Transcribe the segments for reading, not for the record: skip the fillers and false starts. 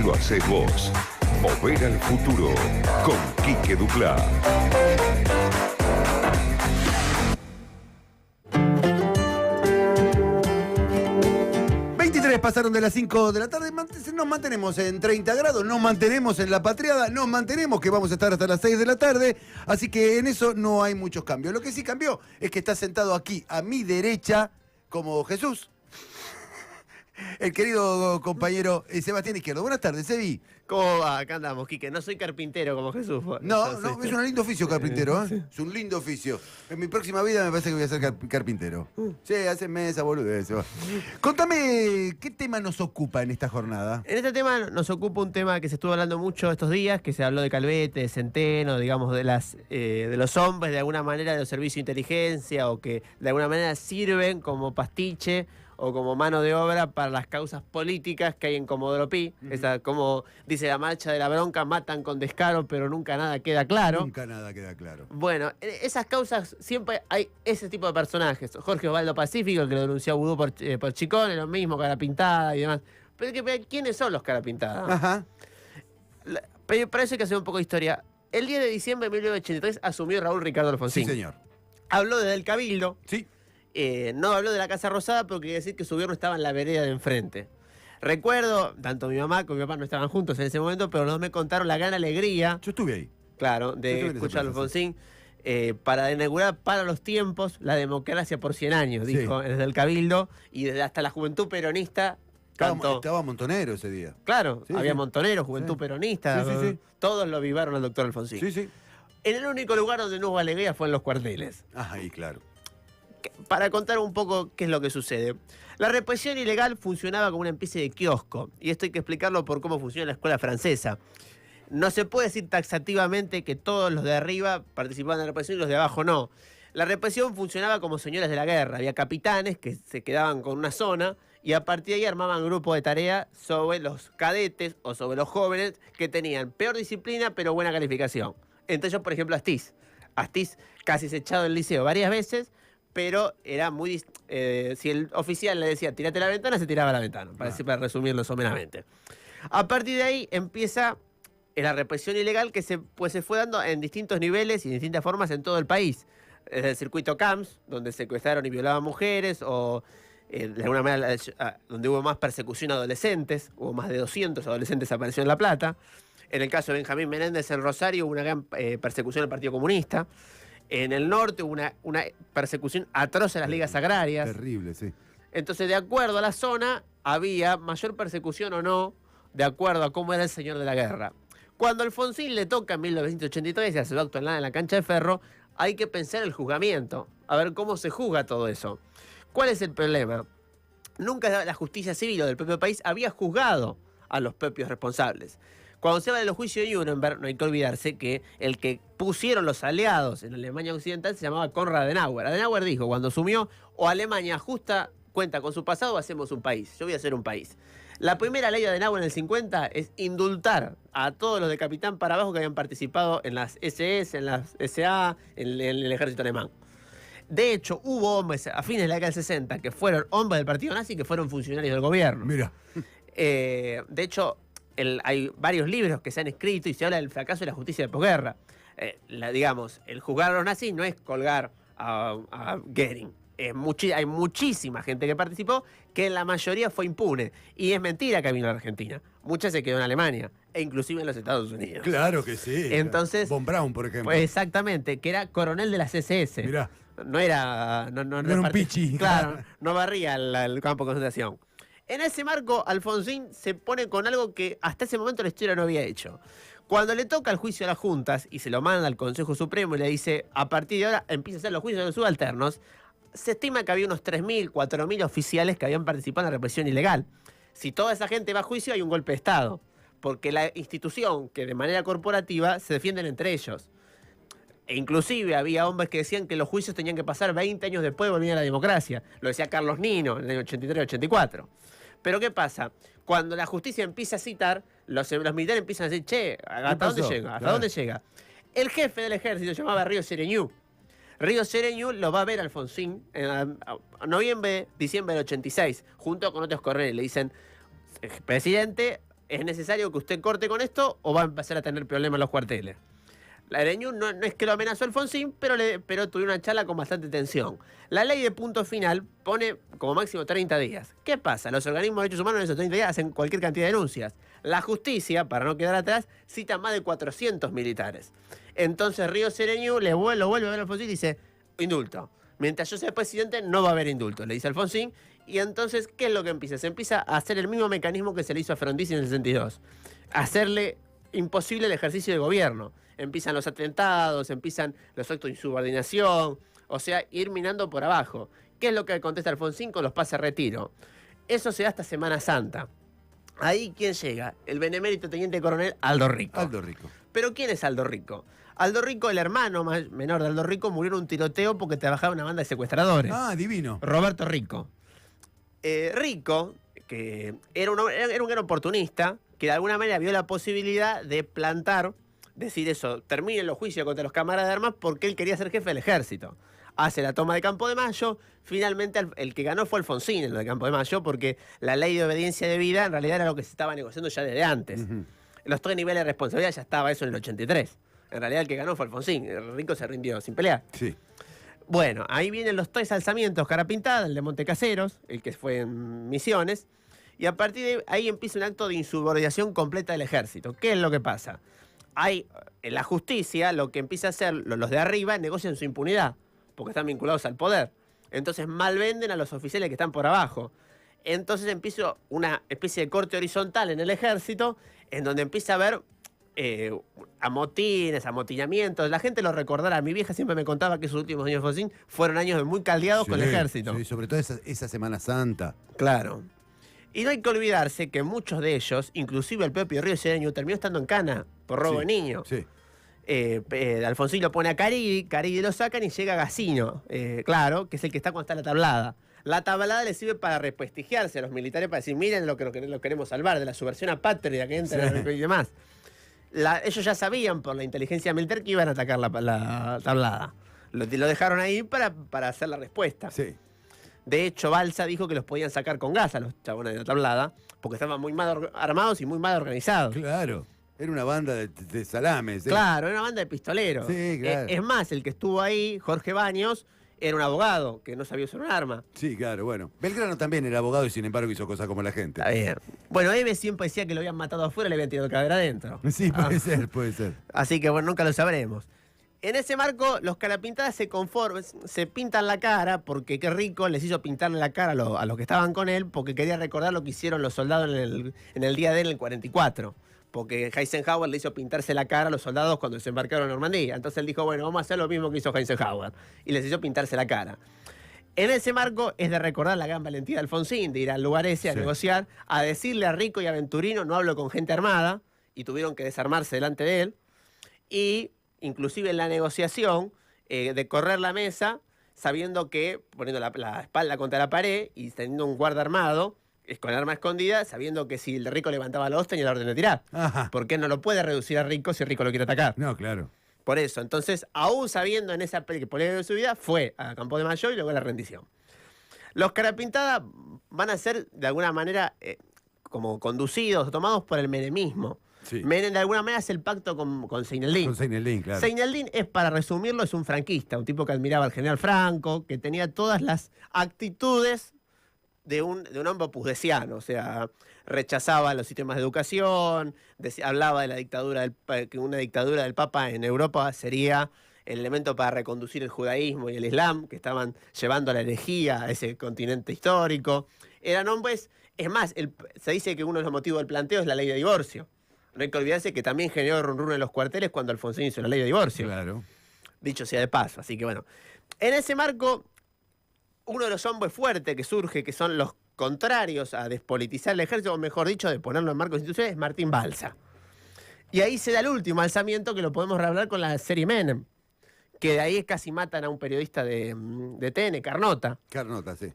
Lo haces vos. Mover al futuro con Quique Duclá. Pasaron de las 5 de la tarde, nos mantenemos en 30 grados, nos mantenemos en la patriada, nos mantenemos que vamos a estar hasta las 6 de la tarde, así que en eso no hay muchos cambios. Lo que sí cambió es que está sentado aquí a mi derecha, como Jesús, el querido compañero Sebastián Izquierdo. Buenas tardes, Sebi. ¿Cómo va? Acá andamos, Quique. No soy carpintero como Jesús. No, es un lindo oficio carpintero, ¿eh? Sí. Es un lindo oficio. En mi próxima vida me parece que voy a ser carpintero. Sí, hace mesa, boludez. Contame, ¿qué tema nos ocupa en esta jornada? En este tema nos ocupa un tema que se estuvo hablando mucho estos días, que se habló de Calvete, de Centeno, digamos, de los hombres de alguna manera de los servicios de inteligencia o que de alguna manera sirven como pastiche o como mano de obra para las causas políticas que hay en Comodoro Pi. Esa, como dice la marcha de la bronca, matan con descaro, pero nunca nada queda claro. Nunca nada queda claro. Bueno, en esas causas siempre hay ese tipo de personajes. Jorge Osvaldo Pacífico, el que lo denunció a Vudú por Chicón, es lo mismo, cara pintada y demás. Pero ¿quiénes son los cara pintada? Ajá. Pero para eso hay que hacer un poco de historia. El 10 de diciembre de 1983 asumió Raúl Ricardo Alfonsín. Sí, señor. Habló del Cabildo. Sí. No habló de la Casa Rosada porque quería decir que su gobierno estaba en la vereda de enfrente. Recuerdo, tanto mi mamá como mi papá no estaban juntos en ese momento, pero los dos me contaron la gran alegría, Yo estuve ahí. claro, de escuchar a Alfonsín, para inaugurar para los tiempos la democracia por 100 años, Sí. dijo, desde el Cabildo y desde hasta la juventud peronista. Cantó. Estaba Montonero ese día. Claro, Sí, había sí. Montoneros, Juventud Sí. Peronista, Sí. todos lo vivaron al doctor Alfonsín. Sí. En el único lugar donde no hubo alegría fue en los cuarteles. Ahí, claro. Para contar un poco qué es lo que sucede. La represión ilegal funcionaba como una especie de kiosco, y esto hay que explicarlo por cómo funciona la escuela francesa. No se puede decir taxativamente que todos los de arriba participaban en la represión y los de abajo no. La represión funcionaba como señores de la guerra. Había capitanes que se quedaban con una zona y a partir de ahí armaban grupos de tarea sobre los cadetes o sobre los jóvenes que tenían peor disciplina pero buena calificación. Entre ellos, por ejemplo, Astiz. Astiz casi se echado del liceo varias veces, pero era muy... si el oficial le decía tirate a la ventana, se tiraba a la ventana, para resumirlo someramente. A partir de ahí empieza la represión ilegal que se fue dando en distintos niveles y de distintas formas en todo el país. Desde el circuito CAMS, donde secuestraron y violaban mujeres, o de alguna manera donde hubo más persecución a adolescentes, hubo más de 200 adolescentes apareció en La Plata. En el caso de Benjamín Menéndez en Rosario hubo una gran persecución al Partido Comunista. En el norte hubo una persecución atroz a las ligas agrarias. Terrible, sí. Entonces, de acuerdo a la zona, había mayor persecución o no, de acuerdo a cómo era el señor de la guerra. Cuando Alfonsín le toca en 1983 y hace su acto en la cancha de Ferro, hay que pensar el juzgamiento, a ver cómo se juzga todo eso. ¿Cuál es el problema? Nunca la justicia civil o del propio país había juzgado a los propios responsables. Cuando se habla de los juicios de Nuremberg, no hay que olvidarse que el que pusieron los aliados en Alemania Occidental se llamaba Konrad Adenauer. Adenauer dijo, cuando asumió, o Alemania ajusta cuenta con su pasado o hacemos un país. Yo voy a hacer un país. La primera ley de Adenauer en el 50 es indultar a todos los de capitán para abajo que habían participado en las SS, en las SA, en el ejército alemán. De hecho, hubo hombres a fines de la década del 60 que fueron hombres del partido nazi que fueron funcionarios del gobierno. Mira. De hecho, hay varios libros que se han escrito y se habla del fracaso de la justicia de posguerra. Digamos, el juzgar a los nazis no es colgar a Goering. Hay muchísima gente que participó que la mayoría fue impune. Y es mentira que vino a la Argentina. Mucha se quedó en Alemania e inclusive en los Estados Unidos. Claro que sí. Entonces, Von Braun, por ejemplo. Pues exactamente, que era coronel de las SS. Mirá. No era... No era un pichi. Claro, no barría el campo de concentración. En ese marco, Alfonsín se pone con algo que hasta ese momento la historia no había hecho. Cuando le toca el juicio a las juntas y se lo manda al Consejo Supremo y le dice, a partir de ahora empieza a hacer los juicios de los subalternos, se estima que había unos 3.000, 4.000 oficiales que habían participado en la represión ilegal. Si toda esa gente va a juicio, hay un golpe de Estado. Porque la institución, que de manera corporativa, se defienden entre ellos. E inclusive había hombres que decían que los juicios tenían que pasar 20 años después de volver a la democracia. Lo decía Carlos Nino en el año 83-84. Pero ¿qué pasa? Cuando la justicia empieza a citar, los militares empiezan a decir, che, ¿hasta dónde llega? ¿Hasta dónde llega? El jefe del ejército se llamaba Río Sereñú. Río Sereñú lo va a ver Alfonsín en noviembre, diciembre del 86, junto con otros coroneles. Le dicen, presidente, ¿es necesario que usted corte con esto o va a empezar a tener problemas en los cuarteles? La Ereñú no es que lo amenazó Alfonsín, pero tuvieron una charla con bastante tensión. La ley de punto final pone como máximo 30 días. ¿Qué pasa? Los organismos de derechos humanos en esos 30 días hacen cualquier cantidad de denuncias. La justicia, para no quedar atrás, cita más de 400 militares. Entonces Ríos Ereñú lo vuelve a ver a Alfonsín y dice, indulto. Mientras yo sea presidente no va a haber indulto, le dice Alfonsín. Y entonces, ¿qué es lo que empieza? Se empieza a hacer el mismo mecanismo que se le hizo a Frondizi en el 62. Hacerle imposible el ejercicio de gobierno. Empiezan los atentados, empiezan los actos de insubordinación, o sea, ir minando por abajo. ¿Qué es lo que contesta Alfonsín con los pases a retiro? Eso se da hasta Semana Santa. Ahí, ¿quién llega? El benemérito teniente coronel Aldo Rico. Aldo Rico. ¿Pero quién es Aldo Rico? Aldo Rico, el hermano menor de Aldo Rico, murió en un tiroteo porque trabajaba en una banda de secuestradores. Ah, divino. Roberto Rico. Rico, que era un gran oportunista, que de alguna manera vio la posibilidad de plantar, decir eso, terminen los juicios contra los camaradas de armas porque él quería ser jefe del ejército. Hace la toma de Campo de Mayo, finalmente el que ganó fue Alfonsín en lo de Campo de Mayo porque la ley de obediencia debida en realidad era lo que se estaba negociando ya desde antes. Los 3 niveles de responsabilidad ya estaba eso en el 83. En realidad el que ganó fue Alfonsín, Rico se rindió sin pelear. Sí. Bueno, ahí vienen los 3 alzamientos, cara pintada, el de Montecaseros, el que fue en Misiones, y a partir de ahí empieza un acto de insubordinación completa del ejército. ¿Qué es lo que pasa? Hay, en la justicia, lo que empieza a hacer los de arriba, negocian su impunidad, porque están vinculados al poder. Entonces malvenden a los oficiales que están por abajo. Entonces empieza una especie de corte horizontal en el ejército, en donde empieza a haber amotines, amotinamientos. La gente lo recordará. Mi vieja siempre me contaba que sus últimos años de Alfonsín fueron años muy caldeados con el ejército. Sí, sobre todo esa Semana Santa. Claro. Y no hay que olvidarse que muchos de ellos, inclusive el propio Ríos Ereñú, terminó estando en cana por robo de niño. Sí. Alfonsín lo pone a Caridi lo sacan y llega Gacino, claro, que es el que está cuando está la tablada. La tablada le sirve para represtigiarse a los militares, para decir, miren lo que lo queremos salvar, de la subversión apátrida que entra y demás. Ellos ya sabían por la inteligencia militar que iban a atacar la tablada. Lo dejaron ahí para hacer la respuesta. Sí. De hecho, Balsa dijo que los podían sacar con gas a los chabones de la tablada, porque estaban muy mal armados y muy mal organizados. Claro. Era una banda de salames. Claro, era una banda de pistoleros. Sí, claro. Es más, el que estuvo ahí, Jorge Baños, era un abogado que no sabía usar un arma. Sí, claro, bueno. Belgrano también era abogado y sin embargo hizo cosas como la gente. Está bien. Bueno, Eve siempre decía que lo habían matado afuera y le habían tirado el cadáver adentro. Sí, puede ser, puede ser. Así que bueno, nunca lo sabremos. En ese marco, los carapintadas se pintan la cara, porque qué rico les hizo pintarle la cara a los que estaban con él, porque quería recordar lo que hicieron los soldados en el día de él, en el 44. Porque Eisenhower le hizo pintarse la cara a los soldados cuando se embarcaron en Normandía. Entonces él dijo, bueno, vamos a hacer lo mismo que hizo Eisenhower. Y les hizo pintarse la cara. En ese marco es de recordar la gran valentía de Alfonsín, de ir al lugar ese a negociar, a decirle a Rico y a Venturino, no hablo con gente armada, y tuvieron que desarmarse delante de él. Y inclusive en la negociación, de correr la mesa, sabiendo que, poniendo la espalda contra la pared y teniendo un guarda armado, con el arma escondida, sabiendo que si el Rico levantaba la hoz tenía la orden de tirar. Ajá. Porque no lo puede reducir a Rico si Rico lo quiere atacar. No, claro. Por eso, entonces, aún sabiendo en esa que por de su vida, fue a Campo de Mayo y luego a la rendición. Los carapintadas van a ser, de alguna manera, como conducidos, tomados por el menemismo. Sí. Menem, de alguna manera, hace el pacto con Seineldin. Con Seineldin, claro. Seineldin es, para resumirlo, es un franquista, un tipo que admiraba al general Franco, que tenía todas las actitudes de un hombre opusdesiano, o sea, rechazaba los sistemas de educación, hablaba de la dictadura que una dictadura del Papa en Europa sería el elemento para reconducir el judaísmo y el islam, que estaban llevando la herejía a ese continente histórico. Eran hombres, es más, se dice que uno de los motivos del planteo es la ley de divorcio. No hay que olvidarse que también generó run en los cuarteles cuando Alfonsín hizo la ley de divorcio. Claro. Dicho sea de paso, así que bueno. En ese marco, uno de los hombres fuertes que surge, que son los contrarios a despolitizar el ejército, o mejor dicho, de ponerlo en marcos institucionales, es Martín Balsa. Y ahí se da el último alzamiento, que lo podemos hablar con la serie Menem, que de ahí casi matan a un periodista de TN, Carnota. Carnota, sí.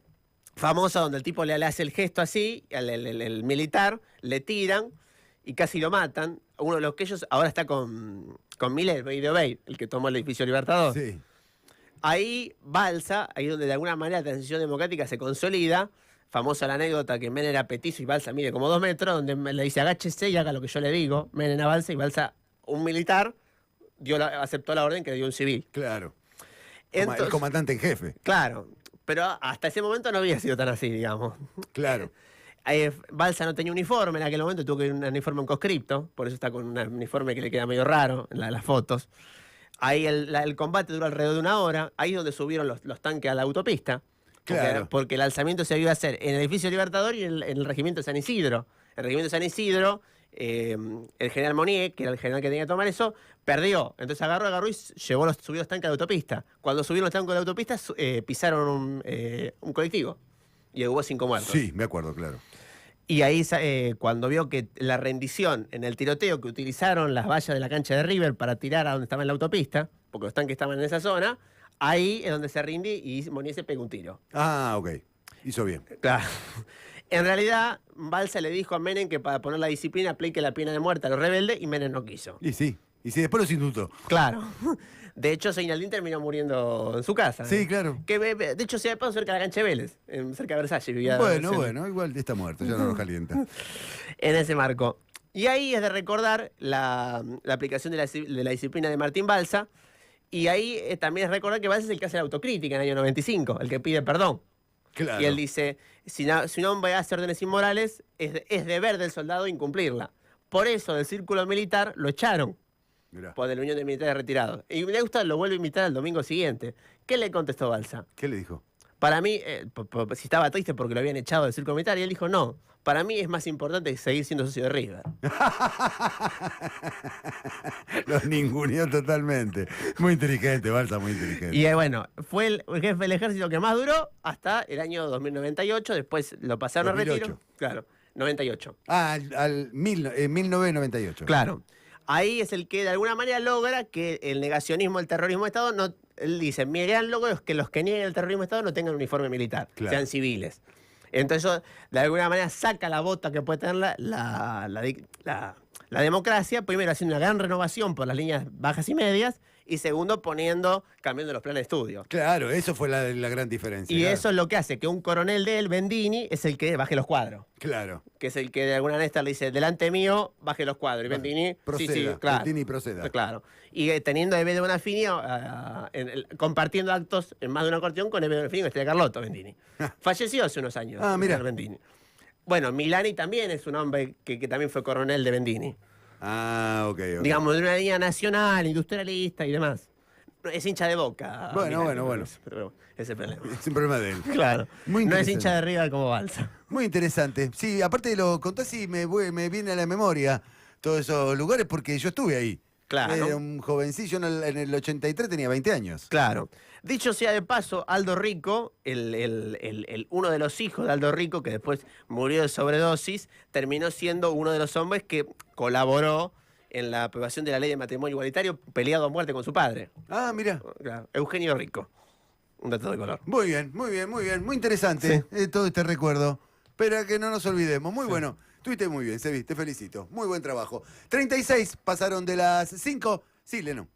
Famosa, donde el tipo le hace el gesto así, el militar, le tiran y casi lo matan. Uno de los que ellos ahora está con Milei, el que tomó el edificio Libertador. Sí. Ahí Balsa, ahí donde de alguna manera la transición democrática se consolida, Famosa la anécdota que Menem era petizo y Balsa mide como 2 metros, donde le dice agáchese y haga lo que yo le digo. Menem a Balsa y Balsa, un militar, aceptó la orden que dio un civil. Claro. Entonces, el comandante en jefe. claro, pero hasta ese momento no había sido tan así, digamos. Claro. Balsa no tenía uniforme en aquel momento, tuvo que ir un uniforme en conscripto, por eso está con un uniforme que le queda medio raro en las fotos. Ahí el combate duró alrededor de 1 hora, ahí es donde subieron los tanques a la autopista. Claro. Porque el alzamiento se iba a hacer en el edificio Libertador y en el regimiento de San Isidro. En el regimiento de San Isidro, el general Monier, que era el general que tenía que tomar eso, perdió. Entonces agarró y subió los tanques a la autopista. Cuando subieron los tanques a la autopista, pisaron un colectivo. Y hubo 5 muertos. Sí, me acuerdo, claro. Y ahí, cuando vio que la rendición en el tiroteo que utilizaron las vallas de la cancha de River para tirar a donde estaba en la autopista, porque los tanques estaban en esa zona, ahí es donde se rinde y Monier se pega un tiro. Ah, ok. Hizo bien. Claro. En realidad, Balsa le dijo a Menem que para poner la disciplina aplique la pena de muerte a los rebeldes y Menem no quiso. Y sí. Y sí, después los indultó. Claro. De hecho, Seinaldín terminó muriendo en su casa. Sí, claro. Que, de hecho, se pasó cerca de la cancha de Vélez, cerca de Versalles. Vivía Bueno, igual está muerto, ya no lo calienta. En ese marco. Y ahí es de recordar la aplicación de la disciplina de Martín Balsa. Y ahí también es recordar que Balsa es el que hace la autocrítica en el año 95, el que pide perdón. Claro. Y él dice, si un hombre hace órdenes inmorales, es deber del soldado incumplirla. Por eso del círculo militar lo echaron. Mirá. Por la Unión de Militares Retirados. Y Neustadt lo vuelve a invitar al domingo siguiente. ¿Qué le contestó Balsa? ¿Qué le dijo? Para mí, si estaba triste porque lo habían echado del círculo militar, y él dijo, no, para mí es más importante seguir siendo socio de River. Los ninguneó totalmente. Muy inteligente, Balsa, muy inteligente. Y bueno, fue el jefe del ejército que más duró hasta el año 2098, después lo pasaron 2008. a retiro. Claro, 98. Ah, 1998. Claro. Ahí es el que de alguna manera logra que el negacionismo del terrorismo de Estado no. Él dice, mi gran logro es que los que nieguen el terrorismo de Estado no tengan uniforme militar, Claro. sean civiles. Entonces eso, de alguna manera, saca la bota que puede tener la democracia, primero haciendo una gran renovación por las líneas bajas y medias, y segundo cambiando los planes de estudio. Claro, eso fue la gran diferencia. Y claro. eso es lo que hace que un coronel de él, Bendini, es el que baje los cuadros. Claro. Que es el que de alguna manera le dice, delante mío, baje los cuadros. Y Bendini, Proceda, sí, claro. Bendini proceda. Claro. Y teniendo a Ebe de Bonafini, compartiendo actos en más de una ocasión con Ebe de Bonafini y Estrella Carlotto, Bendini. Falleció hace unos años. Ah, mira. Bendini. Bueno, Milani también es un hombre que también fue coronel de Bendini. Ah, ok. Digamos, de una línea nacional, industrialista y demás. Es hincha de Boca. Bueno. Pero ese es el problema. Es un problema de él. Claro. Muy No es interesante. hincha de River como Balsa. Muy interesante. Sí, aparte lo contás y me viene a la memoria todos esos lugares porque yo estuve ahí. Claro. Era un jovencillo, en el 83 tenía 20 años. Claro. Dicho sea de paso, Aldo Rico, uno de los hijos de Aldo Rico, que después murió de sobredosis, terminó siendo uno de los hombres que colaboró en la aprobación de la ley de matrimonio igualitario, peleado a muerte con su padre. Ah, mira. Claro, Eugenio Rico. Un dato de color. Muy bien. Muy interesante todo este recuerdo. Pero que no nos olvidemos. Muy bueno. Estuviste muy bien, Sebi, te felicito. Muy buen trabajo. 36 pasaron de las 5. Sí, Leno.